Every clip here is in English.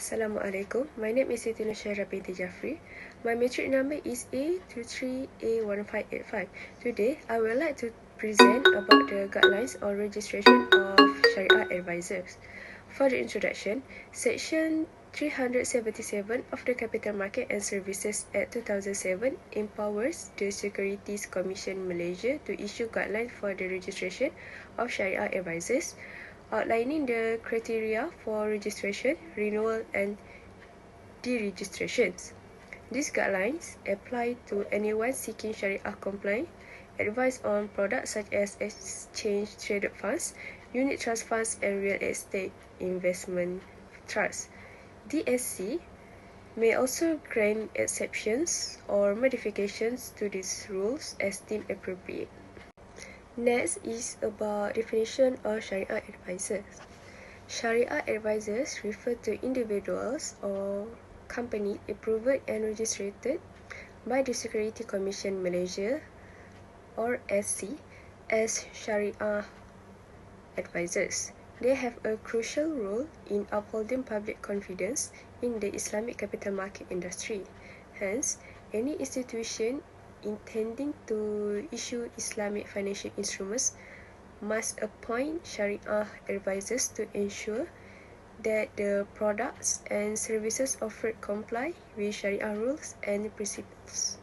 Assalamualaikum. My name is Siti Nushaira binti Jafri. My matric number is A23A1585. Today, I would like to present about the guidelines on registration of Sharia advisors. For the introduction, Section 377 of the Capital Market and Services Act 2007 empowers the Securities Commission Malaysia to issue guidelines for the registration of Sharia advisors, outlining the criteria for registration, renewal and deregistrations. These guidelines apply to anyone seeking Sharia compliant advice on products such as exchange traded funds, unit trust funds and real estate investment trusts. DSC may also grant exceptions or modifications to these rules as deemed appropriate. Next is about definition of Sharia advisors. Sharia advisors refer to individuals or companies approved and registered by the Security Commission Malaysia or SC as Sharia advisors. They have a crucial role in upholding public confidence in the Islamic capital market industry. Hence, any institution intending to issue Islamic financial instruments must appoint Sharia advisors to ensure that the products and services offered comply with Sharia rules and principles.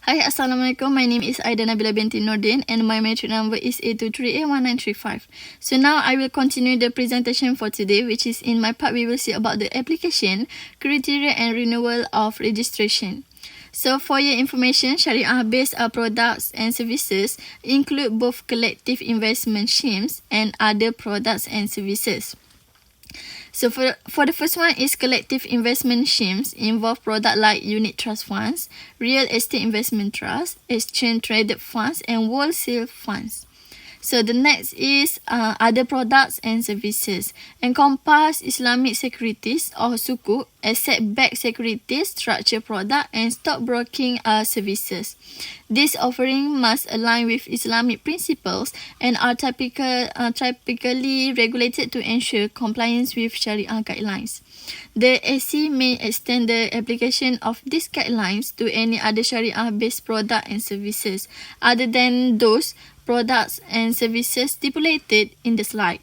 Hi, Assalamualaikum. My name is Aida Nabila binti Nordin and my matric number is A23A1935. So now I will continue the presentation for today, which is in my part we will see about the application, criteria and renewal of registration. So for your information, Sharia-based products and services include both collective investment schemes and other products and services. So for the first one is collective investment schemes involve product like unit trust funds, real estate investment trusts, exchange traded funds and wholesale funds. So the next is other products and services. Encompass Islamic securities or sukuk, asset-backed securities, structured product and stockbroking services. This offering must align with Islamic principles and are typically regulated to ensure compliance with Sharia guidelines. The SC may extend the application of these guidelines to any other Sharia-based product and services other than those products and services stipulated in the slide.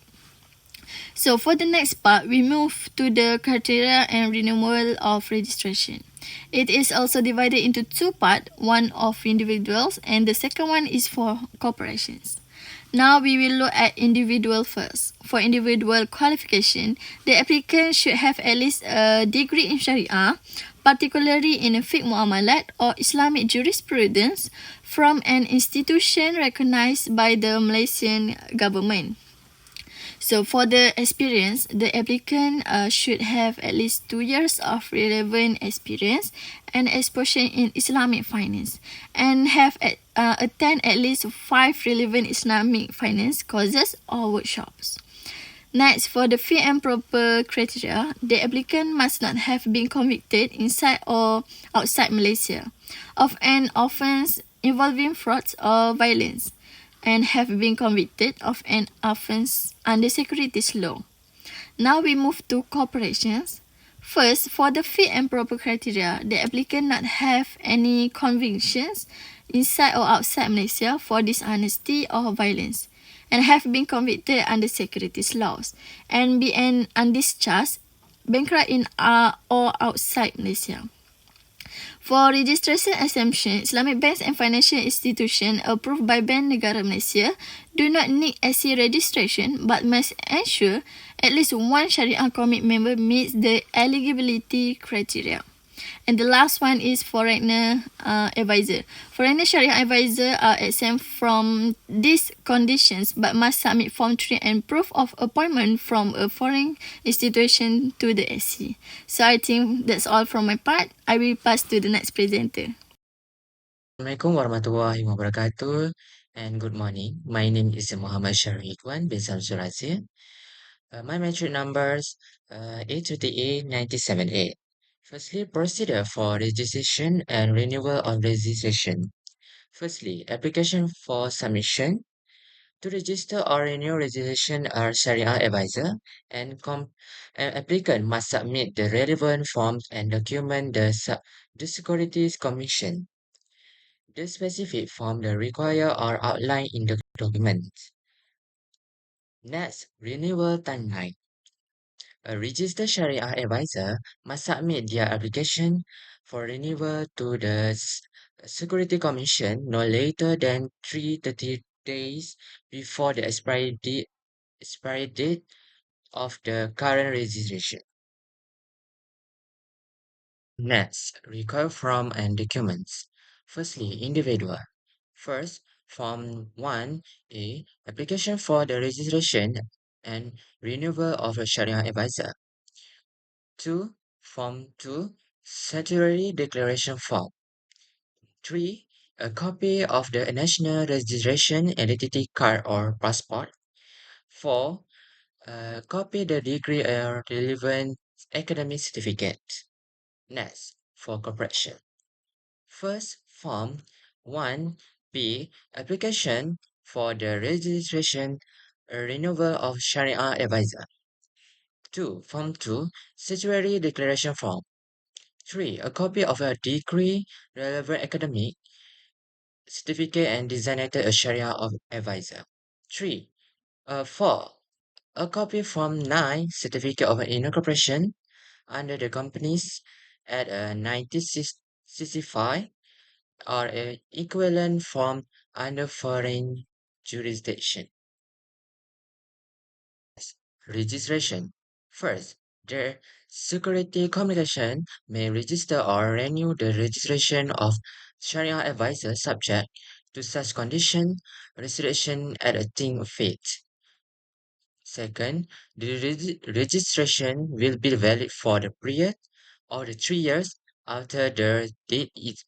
So for the next part, we move to the criteria and renewal of registration. It is also divided into two parts, one of individuals and the second one is for corporations. Now we will look at individual first. For individual qualification, the applicant should have at least a degree in Sharia, particularly in fiqh muamalat or Islamic jurisprudence from an institution recognized by the Malaysian government. So for the experience, the applicant should have at least 2 years of relevant experience and exposure in Islamic finance and have attend at least 5 relevant Islamic finance courses or workshops. Next, for the fit and proper criteria, the applicant must not have been convicted inside or outside Malaysia of an offence involving frauds or violence and have been convicted of an offence under securities law. Now we move to corporations. First, for the fit and proper criteria, the applicant not have any convictions inside or outside Malaysia for dishonesty or violence and have been convicted under securities laws and be an undischarged bankrupt in or outside Malaysia. For registration exemption, Islamic banks and financial institutions approved by Bank Negara Malaysia do not need SC registration but must ensure at least one Sharia commit member meets the eligibility criteria. And the last one is foreigner advisor. Foreigner Sharia advisor are exempt from these conditions but must submit Form 3 and proof of appointment from a foreign institution to the SC. So I think that's all from my part. I will pass to the next presenter. Assalamualaikum warahmatullahi wabarakatuh and good morning. My name is Muhammad Syarifwan bin Samsul Azir. My matric numbers A2TA 978. Firstly, procedure for registration and renewal of registration. Firstly, application for submission. To register or renew registration as Sharia advisor, an applicant must submit the relevant forms and document the Securities Commission. The specific form that require are outlined in the document. Next, renewal timeline. A registered Sharia advisor must submit their application for renewal to the Security Commission no later than 330 days before the expiry date of the current registration. Next, require form and documents. Firstly, individual. First, Form 1A, application for the registration and renewal of a Sharia advisor. 2. Form 2, statutory declaration form. 3. A copy of the national registration identity card or passport. 4. Copy the degree or relevant academic certificate. Next, for corporation. First, Form 1B, application for the registration renewal of Sharia advisor. 2. Form 2, statutory declaration form. 3. A copy of a degree, relevant academic certificate and designated a Sharia of advisor. 4. A copy from 9 certificate of incorporation under the companies at a 1965 or a equivalent form under foreign jurisdiction. Registration. First, the Security Commission may register or renew the registration of Sharia advisor subject to such condition restriction at a thing of faith. Second, the registration will be valid for the period or the 3 years after the date is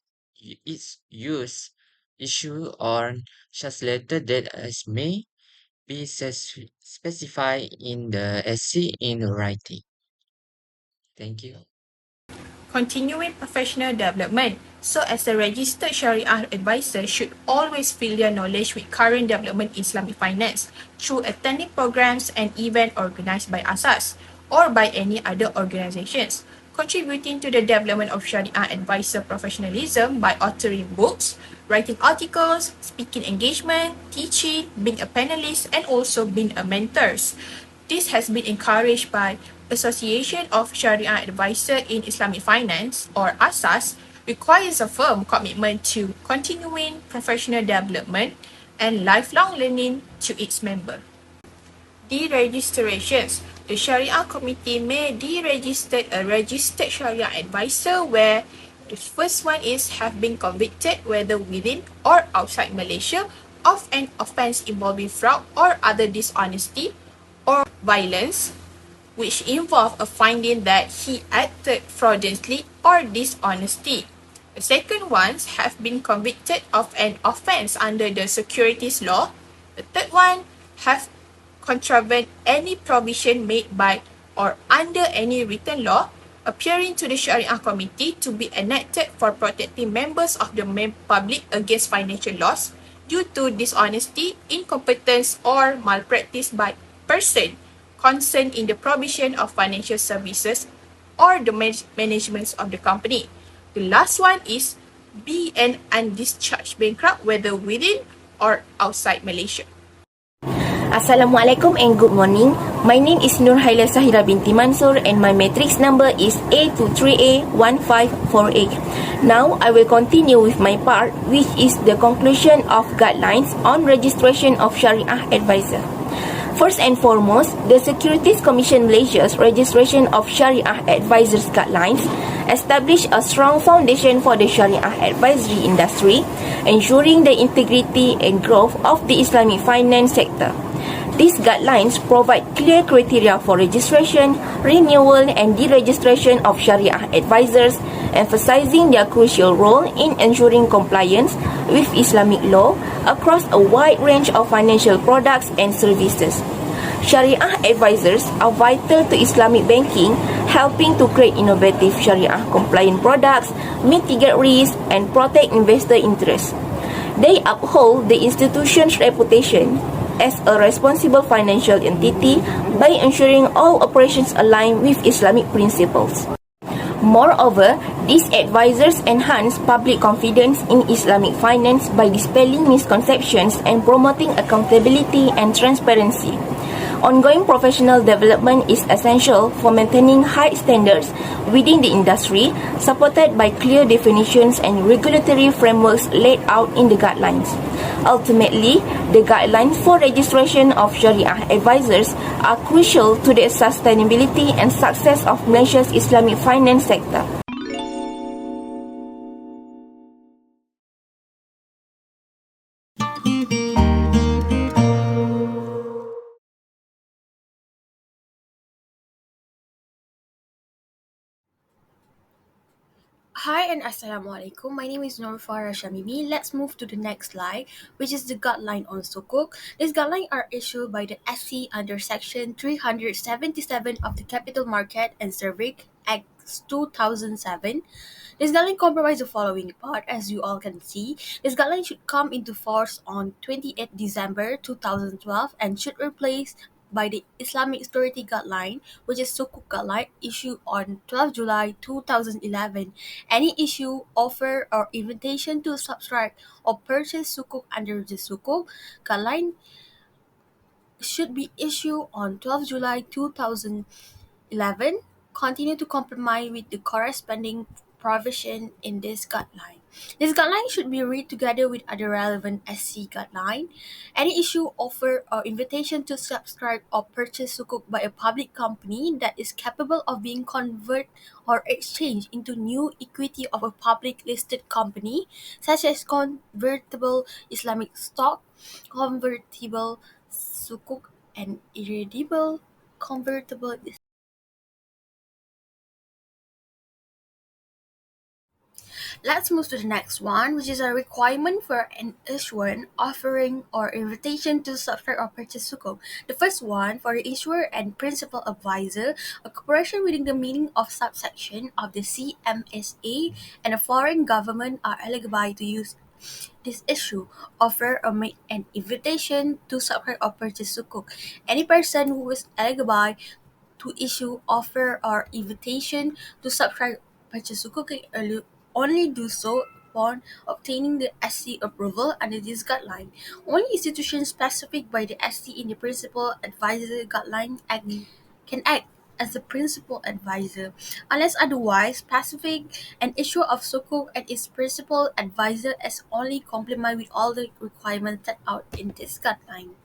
used, issue or such later date as may be specified in the SC in writing. Thank you. Continuing professional development. So as a registered Sharia advisor should always fill their knowledge with current development in Islamic finance through attending programs and events organized by ASAS or by any other organizations, contributing to the development of Sharia advisor professionalism by authoring books, writing articles, speaking engagement, teaching, being a panelist, and also being a mentor. This has been encouraged by Association of Sharia Advisor in Islamic Finance, or ASAS, requires a firm commitment to continuing professional development and lifelong learning to its member. Deregistrations. The Sharia Committee may deregister a registered Sharia advisor where the first one is have been convicted whether within or outside Malaysia of an offence involving fraud or other dishonesty or violence, which involve a finding that he acted fraudulently or dishonesty. The second ones have been convicted of an offence under the securities law. The third one have contravened any provision made by or under any written law appearing to the Sharia Committee to be enacted for protecting members of the public against financial loss due to dishonesty, incompetence, or malpractice by person concerned in the provision of financial services or the management of the company. The last one is be an undischarged bankrupt whether within or outside Malaysia. Assalamualaikum and good morning. My name is Nur Haila Sahira binti Mansur and my matrix number is A23A1548. Now I will continue with my part, which is the conclusion of guidelines on registration of Sharia advisor. First and foremost, the Securities Commission Malaysia's registration of Sharia advisors guidelines establish a strong foundation for the Sharia advisory industry, ensuring the integrity and growth of the Islamic finance sector. These guidelines provide clear criteria for registration, renewal, and deregistration of Sharia advisors, emphasizing their crucial role in ensuring compliance with Islamic law across a wide range of financial products and services. Sharia advisors are vital to Islamic banking, helping to create innovative Sharia-compliant products, mitigate risk, and protect investor interests. They uphold the institution's reputation as a responsible financial entity by ensuring all operations align with Islamic principles. Moreover, these advisors enhance public confidence in Islamic finance by dispelling misconceptions and promoting accountability and transparency. Ongoing professional development is essential for maintaining high standards within the industry, supported by clear definitions and regulatory frameworks laid out in the guidelines. Ultimately, the guidelines for registration of Sharia advisors are crucial to the sustainability and success of Malaysia's Islamic finance sector. Hi and Assalamualaikum. My name is Nur Farah Shamimi. Let's move to the next slide, which is the guideline on sukuk. These guidelines are issued by the SC under Section 377 of the Capital Market and Service Act 2007. This guideline comprises the following part, as you all can see. This guideline should come into force on 28 December 2012 and should replace by the Islamic Security Guideline, which is Sukuk Guideline, issued on 12 July 2011. Any issue, offer, or invitation to subscribe or purchase Sukuk under the Sukuk Guideline should be issued on 12 July 2011, continue to comply with the corresponding provision in this guideline. This guideline should be read together with other relevant SC guideline. Any issue, offer, or invitation to subscribe or purchase sukuk by a public company that is capable of being converted or exchanged into new equity of a public listed company, such as convertible Islamic stock, convertible sukuk, and irredeemable convertible. Let's move to the next one, which is a requirement for an issuer, offering, or invitation to subscribe or purchase sukuk. The first one, for the issuer and principal advisor, a corporation within the meaning of subsection of the CMSA and a foreign government are eligible to use this issue, offer, or make an invitation to subscribe or purchase sukuk. Any person who is eligible to issue, offer, or invitation to subscribe purchase sukuk can only do so upon obtaining the SC approval under this guideline. Only institutions specified by the SC in the Principal Advisor Guideline Act can act as the principal advisor. Unless otherwise specific, an issuer of sukuk and its principal advisor as only comply with all the requirements set out in this guideline.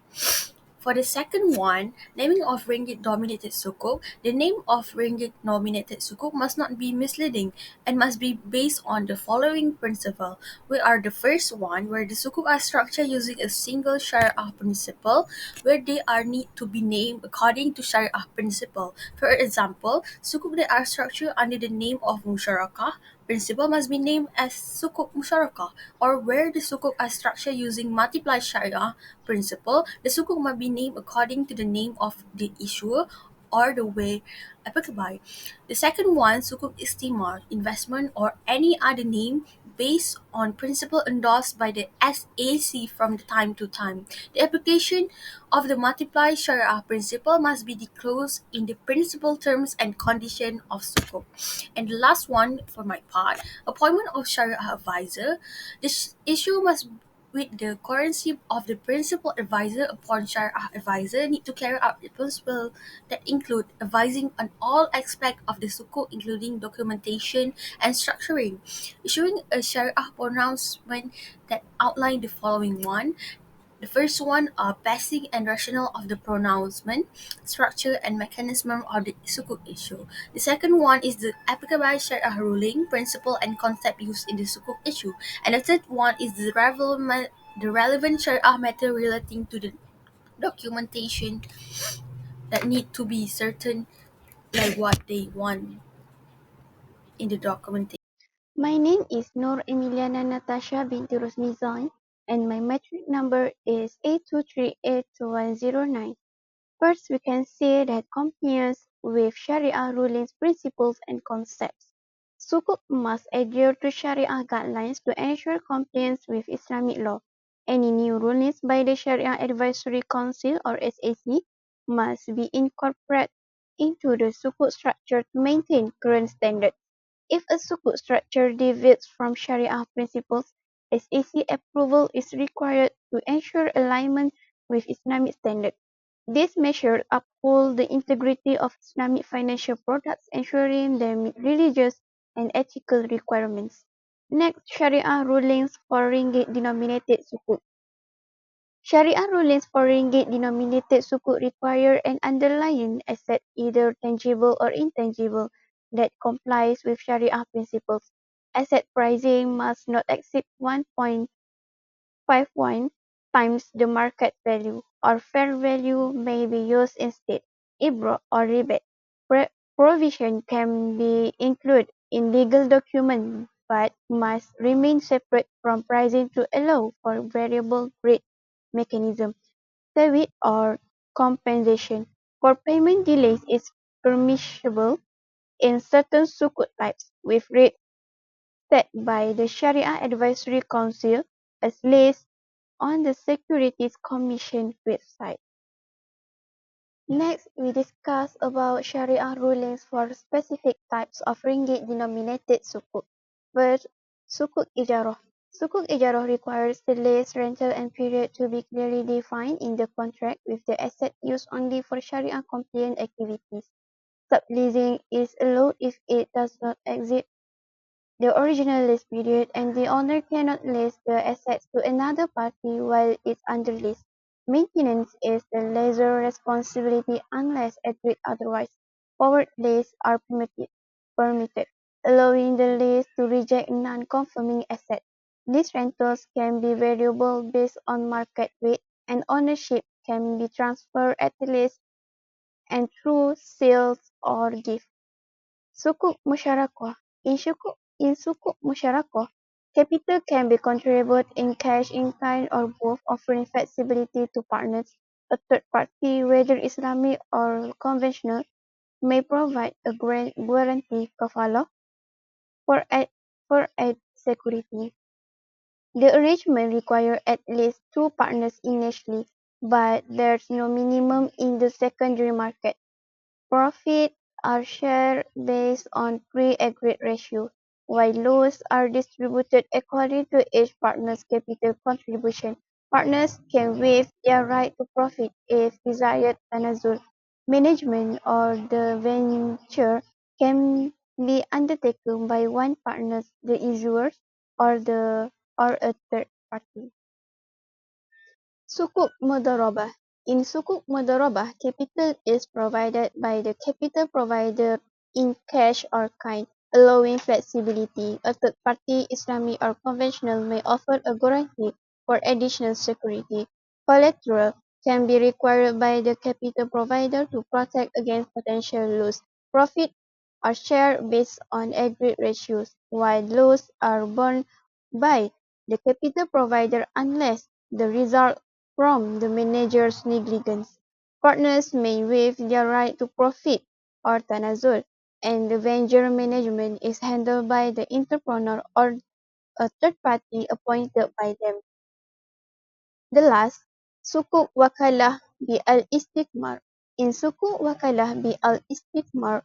For the second one, naming of ringgit dominated sukuk, the name of ringgit nominated sukuk must not be misleading and must be based on the following principle. We are the first one where the sukuk are structured using a single Sharia principle where they are need to be named according to Sharia principle. For example, sukuk that are structured under the name of musyarakah principle must be named as sukuk musyarakah, or where the sukuk are structured using multiply Sharia principle, the sukuk must be named according to the name of the issuer or the way applicable. The second one, sukuk istimar, investment, or any other name based on principle endorsed by the SAC from the time to time. The application of the multiply Sharia principle must be disclosed in the principal terms and condition of sukuk. And the last one for my part, appointment of Sharia advisor. This issue must with the currency of the principal advisor upon Sharia advisor need to carry out responsibilities that include advising on all aspects of the sukuk, including documentation and structuring, issuing a Sharia pronouncement that outline the following one. The first one are basic and rationale of the pronouncement, structure and mechanism of the sukuk issue. The second one is the applicable Sharia ruling, principle and concept used in the sukuk issue. And the third one is the relevant Sharia matter relating to the documentation that need to be certain, like what they want in the documentation. My name is Nur Emiliana Natasha binti Rusmizan and my metric number is 82382109. First, we can say that compliance with Sharia rulings, principles, and concepts. Sukuk must adhere to Sharia guidelines to ensure compliance with Islamic law Any new rulings by the Sharia Advisory Council or SAC must be incorporated into the sukuk structure to maintain current standards. If a sukuk structure deviates from Sharia principles, SAC approval is required to ensure alignment with Islamic standards. These measures uphold the integrity of Islamic financial products, ensuring they meet religious and ethical requirements. Next, Sharia rulings for ringgit-denominated sukuk. Sharia rulings for ringgit-denominated sukuk require an underlying asset, either tangible or intangible, that complies with Sharia principles. Asset pricing must not exceed 1.51 times the market value, or fair value may be used instead. IBRO or rebate provision can be included in legal documents but must remain separate from pricing to allow for variable rate mechanism. Service or compensation for payment delays is permissible in certain sukuk types, with rates set by the Sharia Advisory Council as listed on the Securities Commission website. Next, we discuss about Sharia rulings for specific types of ringgit-denominated sukuk. First, sukuk ijarah. Sukuk ijarah requires the lease, rental, and period to be clearly defined in the contract, with the asset used only for Sharia-compliant activities. Subleasing is allowed if it does not exceed the original lease period, and the owner cannot lease the assets to another party while it's under lease. Maintenance is the lessor's responsibility unless agreed otherwise. Forward lease are permitted, allowing the lease to reject non-conforming assets. Lease rentals can be variable based on market rate, and ownership can be transferred at lease and through sales or gift. Sukuk musyarakah. In sukuk musyarakah, capital can be contributed in cash, in kind, or both, offering flexibility to partners. A third party, whether Islamic or conventional, may provide a guarantee kafalah for aid security. The arrangement requires at least two partners initially, but there's no minimum in the secondary market. Profits are shared based on pre-agreed ratio, while losses are distributed according to each partner's capital contribution. Partners can waive their right to profit if desired. Tanazul management of the venture can be undertaken by one partner, the issuer, or a third party. Sukuk mudharabah. In sukuk mudharabah, capital is provided by the capital provider in cash or kind, allowing flexibility. A third party, Islamic or conventional, may offer a guarantee for additional security. Collateral can be required by the capital provider to protect against potential loss. Profit are shared based on agreed ratios, while loss are borne by the capital provider unless the result from the manager's negligence. Partners may waive their right to profit or tanazul, and the venture management is handled by the entrepreneur or a third party appointed by them. The last, sukuk wakalah bi al-istikmar. In sukuk wakalah bi al-istikmar,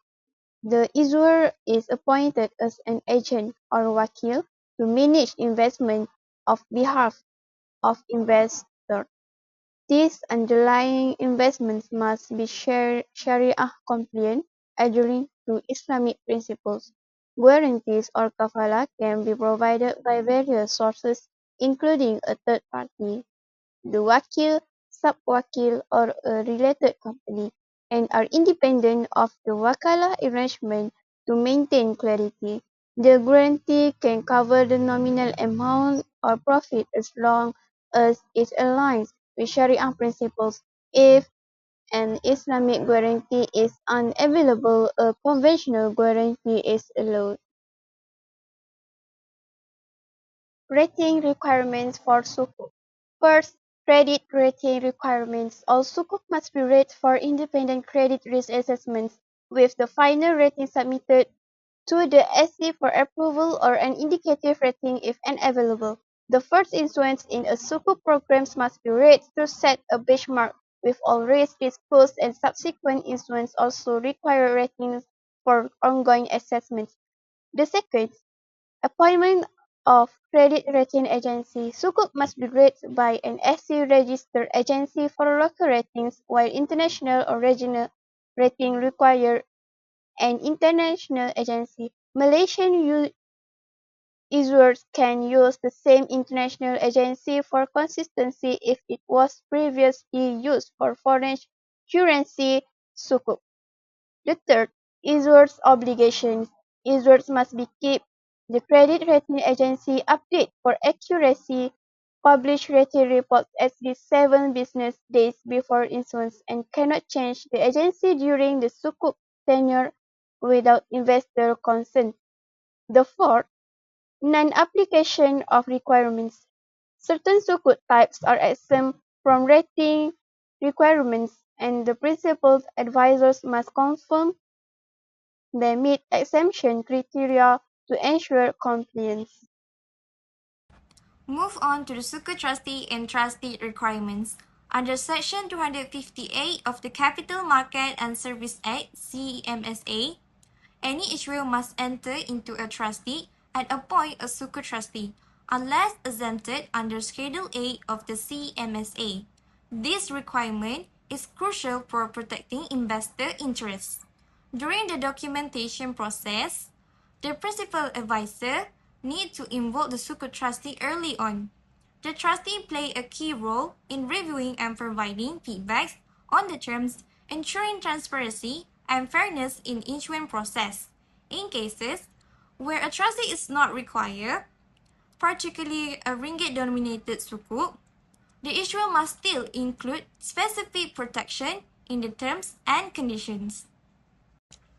the issuer is appointed as an agent or wakil to manage investment on behalf of investor. These underlying investments must be Sharia compliant, adhering to Islamic principles. Guarantees or kafalah can be provided by various sources, including a third party, the wakil, sub-wakil, or a related company, and are independent of the wakalah arrangement to maintain clarity. The guarantee can cover the nominal amount or profit as long as it aligns with Sharia principles. If an Islamic guarantee is unavailable, a conventional guarantee is allowed. Rating requirements for sukuk. First, credit rating requirements. All sukuk must be rated for independent credit risk assessments, with the final rating submitted to the SC for approval or an indicative rating if unavailable. The first issuance in a Sukuk program must be rated to set a benchmark, with all rates disclosed, and subsequent issuance also require ratings for ongoing assessments. The second, appointment of credit rating agency. Sukuk must be rated by an SC registered agency for local ratings, while international or regional rating require an international agency. Malaysian issuers can use the same international agency for consistency if it was previously used for foreign currency sukuk. The third, issuers' obligations. Issuers must be keep the credit rating agency update for accuracy, publish rating reports at least 7 business days before issuance, and cannot change the agency during the sukuk tenure without investor consent. The fourth, non-application of requirements. Certain sukuk types are exempt from rating requirements, and the principal advisors must confirm they meet exemption criteria to ensure compliance. Move on to the Sukuk Trustee and Trustee requirements. Under Section 258 of the Capital Market and Service Act (CMSA), any issuer must enter into a trustee and appoint a Sukuk trustee, unless exempted under Schedule A of the CMSA. This requirement is crucial for protecting investor interests. During the documentation process, the principal advisor needs to involve the Sukuk trustee early on. The trustee play a key role in reviewing and providing feedback on the terms, ensuring transparency and fairness in issuance process. In cases where a trustee is not required, particularly a ringgit-denominated sukuk, the issuer must still include specific protection in the terms and conditions.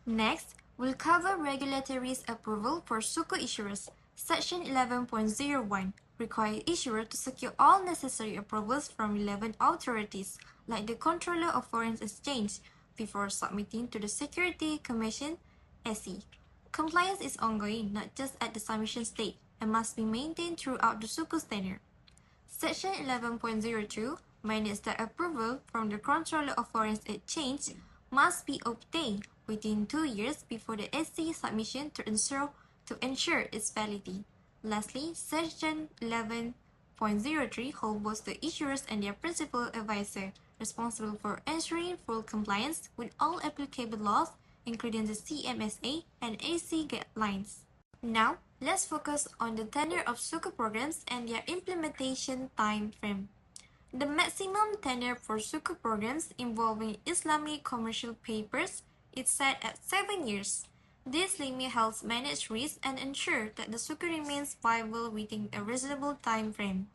Next, we'll cover regulatory approval for sukuk issuers. Section 11.01 requires issuer to secure all necessary approvals from relevant authorities, like the Controller of Foreign Exchange, before submitting to the Security Commission (SE). Compliance is ongoing, not just at the submission stage, and must be maintained throughout the sukuk tenure. Section 11.02 mandates that approval from the Controller of Foreign Exchange must be obtained within 2 years before the SC submission to ensure its validity. Lastly, Section 11.03 holds the issuers and their principal advisor responsible for ensuring full compliance with all applicable laws, including the CMSA and AC guidelines. Now, let's focus on the tenure of sukuk programs and their implementation time frame. The maximum tenure for sukuk programs involving Islamic commercial papers is set at 7 years. This limit helps manage risk and ensure that the sukuk remains viable within a reasonable time frame.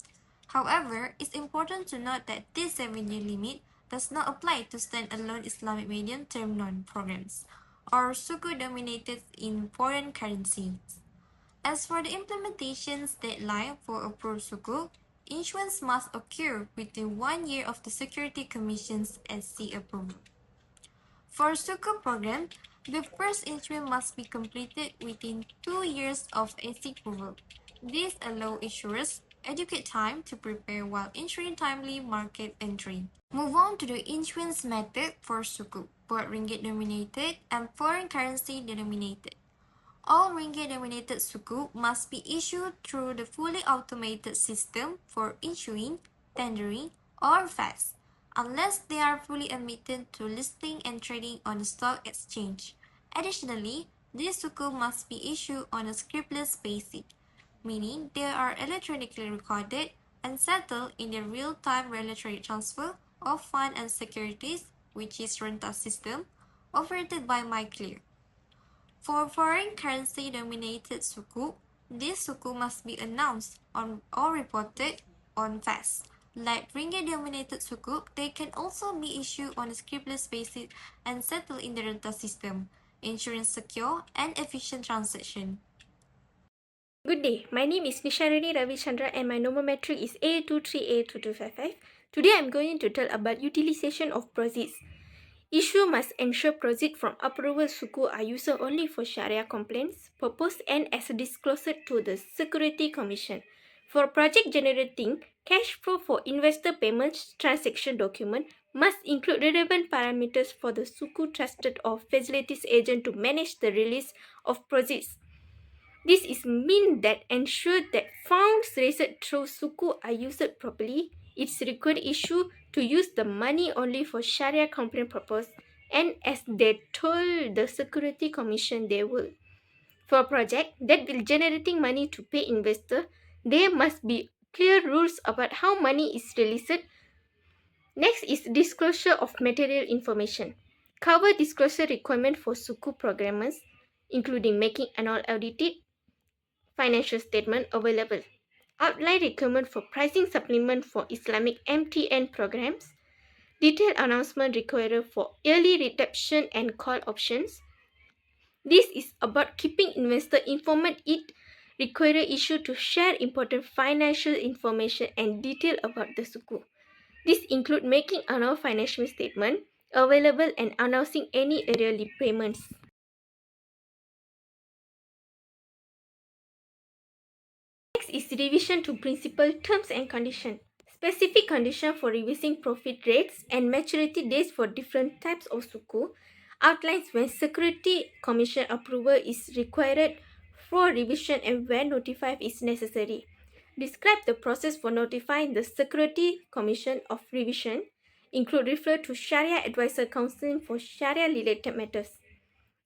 However, it's important to note that this 7-year limit does not apply to stand-alone Islamic medium-term loan programs or sukuk dominated in foreign currencies. As for the implementation's deadline for approved sukuk, issuance must occur within 1 year of the Security Commission's SC approval. For sukuk program, the first issuance must be completed within 2 years of SC approval. This allows issuers adequate time to prepare while ensuring timely market entry. Move on to the issuance method for sukuk, both ringgit denominated and foreign currency denominated. All ringgit-denominated sukuk must be issued through the fully automated system for issuing, tendering, or fax, unless they are fully admitted to listing and trading on the stock exchange. Additionally, these sukuk must be issued on a scriptless basis, meaning they are electronically recorded and settled in the real-time electronic transfer of funds and securities, which is Rangka system, operated by MyClear. For foreign currency denominated sukuk, this sukuk must be announced on or reported on fax. Like ringgit denominated sukuk, they can also be issued on a scriptless basis and settled in the Rangka system, ensuring secure and efficient transaction. Good day, my name is Nisharini Ravichandra and my nomometry is A23A2255. Today I am going to tell about utilization of proceeds. Issuer must ensure proceeds from approval sukuk are used only for Sharia complaints purpose and as disclosed to the Security Commission. For project generating, cash flow for investor payments transaction document must include relevant parameters for the Suku trusted or facilities agent to manage the release of proceeds. This is mean that ensure that funds raised through Suku are used properly. It's required issue to use the money only for Sharia compliant purpose, and as they told the Security Commission they will. For a project that will generating money to pay investor, there must be clear rules about how money is released. Next is disclosure of material information. Cover disclosure requirement for Suku programmers, including making annual audited financial statement available. Outline requirement for pricing supplement for Islamic MTN programs. Detailed announcement required for early redemption and call options. This is about keeping investor informed. It require issue to share important financial information and detail about the Suku. This include making annual financial statement available and announcing any early payments. Next is revision to principal terms and condition. Specific condition for revising profit rates and maturity dates for different types of Suku outlines when Security Commission approval is required for revision and when notified is necessary. Describe the process for notifying the Security Commission of revision. Include refer to Sharia Advisor Counseling for Sharia-related matters.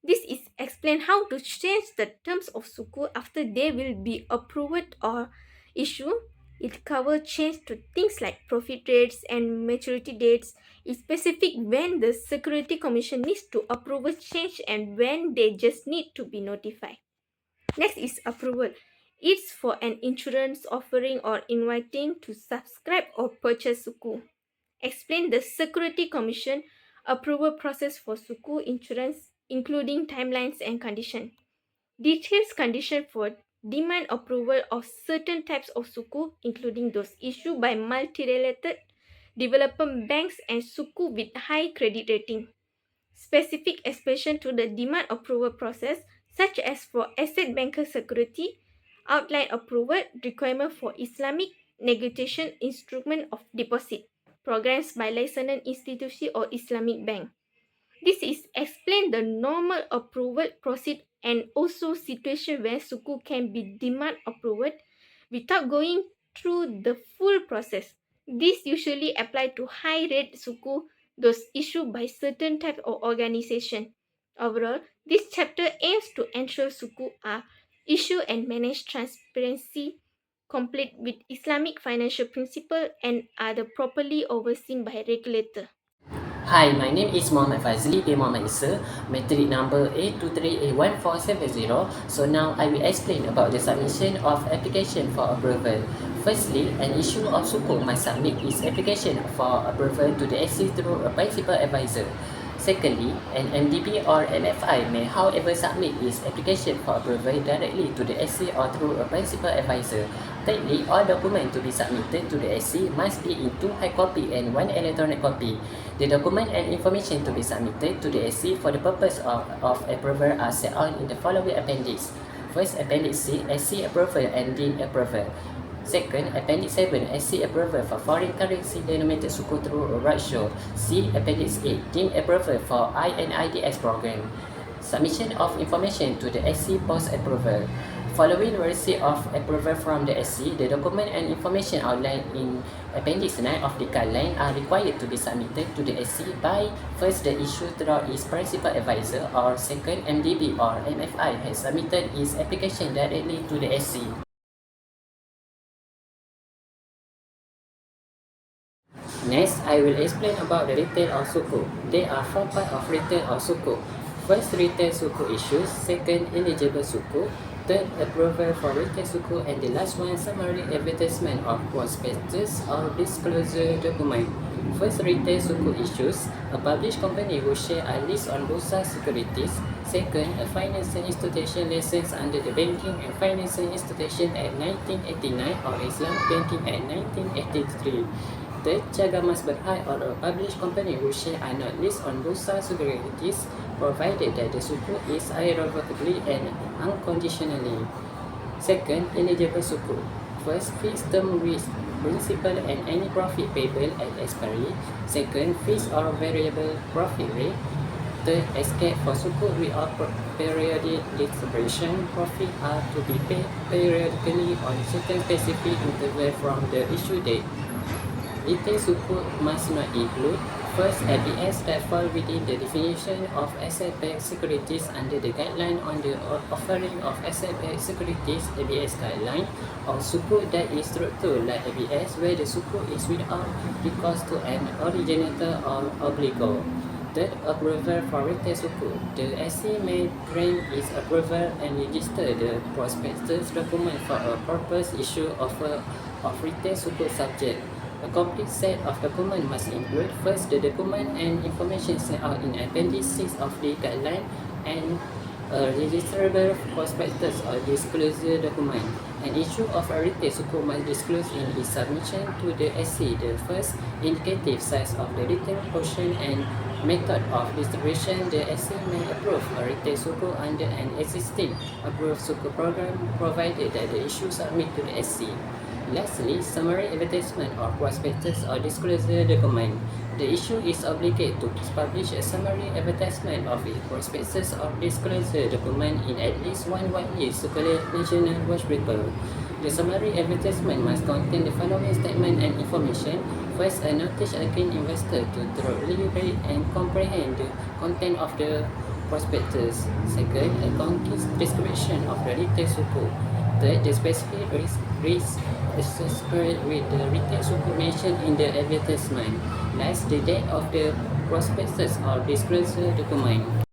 This is explain how to change the terms of Suku after they will be approved or issued. It covers change to things like profit rates and maturity dates. It's specific when the Security Commission needs to approve a change and when they just need to be notified. Next is approval. It's for an insurance offering or inviting to subscribe or purchase Suku. Explain the Security Commission approval process for Suku insurance, including timelines and condition. Details condition for demand approval of certain types of Suku, including those issued by multi-related development banks and Suku with high credit rating. Specific expression to the demand approval process, such as for asset banker security, outline approval requirement for Islamic negotiation instrument of deposit programs by licensed institution or Islamic bank. This is explain the normal approval process and also situation where Suku can be demand approved without going through the full process. This usually apply to high rate Suku, those issued by certain type of organization. Overall, this chapter aims to ensure Suku are issued and managed transparency, complete with Islamic financial principle, and are properly overseen by regulator. Hi, my name is Muhammad Fazli bin Muhammad Isa, metric number A23A1470. So now I will explain about the submission of application for approval. Firstly, an issue of Suku must submit its application for approval to the SC through a principal advisor. Secondly, an MDB or MFI may however submit its application for approval directly to the SC or through a principal advisor. Thirdly, all documents to be submitted to the SC must be in 2 hard copy and 1 electronic copy. The document and information to be submitted to the SC for the purpose of approval are set out in the following appendix. First, Appendix C, SC approval and DIN approval. Second, Appendix 7, SC approval for foreign currency denominated Suku through a roadshow. C, Appendix 8, DIN approval for INIDS program. Submission of information to the SC post-approval. Following receipt of approval from the SC, the document and information outlined in Appendix 9 of the guideline are required to be submitted to the SC by first the issue through its principal advisor, or second, MDB or MFI has submitted its application directly to the SC. Next, I will explain about the retail of Suku. There are 4 parts of retail of Suku. First, retail Suku issues. Second, eligible Suku. Third, approval for retail Suku. And the last one, summary advertisement of prospectus or disclosure document. First, retail Suku issues. A published company will share a list on Bursa Securities. Second, a financial institution license under the Banking and Financial Institution Act 1989 or Islamic Banking Act 1983. Third, Jaga Mas Berhad or a published company will share a not list on Bursa Securities provided that the Suku is irrevocably and unconditionally. Second, eligible Suku. First, fixed term risk, principal and any profit payable at expiry. Second, fixed or variable profit rate. Third, escape for sukuk or periodic distribution. Profit are to be paid periodically on certain specific interval from the issue date. Retail sukuk must not include first, ABS that fall within the definition of asset-backed securities under the guideline on the offering of asset-backed securities ABS guideline, or sukuk that is structured like ABS where the sukuk is without recourse to an originator or obligor. Third, approval for retail sukuk. The SC may grant its approval and register the prospectus document for a purpose issue of retail sukuk subject. A complete set of documents must include first the document and information set out in Appendix 6 of the guideline and a registrable prospectus or disclosure document. An issue of a retail sukuk must disclose in its submission to the SC the first indicative size of the retail portion and method of distribution. The SC may approve a retail sukuk under an existing approved sukuk program provided that the issue submit to the SC. Lastly, summary advertisement or prospectus or disclosure document. The issue is obligated to publish a summary advertisement of its prospectus or disclosure document in at least one widely circulated national newspaper. The summary advertisement must contain the following statement and information. First, a notice against investor to thoroughly read and comprehend the content of the prospectus. Second, a concise description of the retail sukuk. Third, the specific risk associated with the retail sukuk mentioned in the advertisement. Last, the date of the prospectus or disclosure document.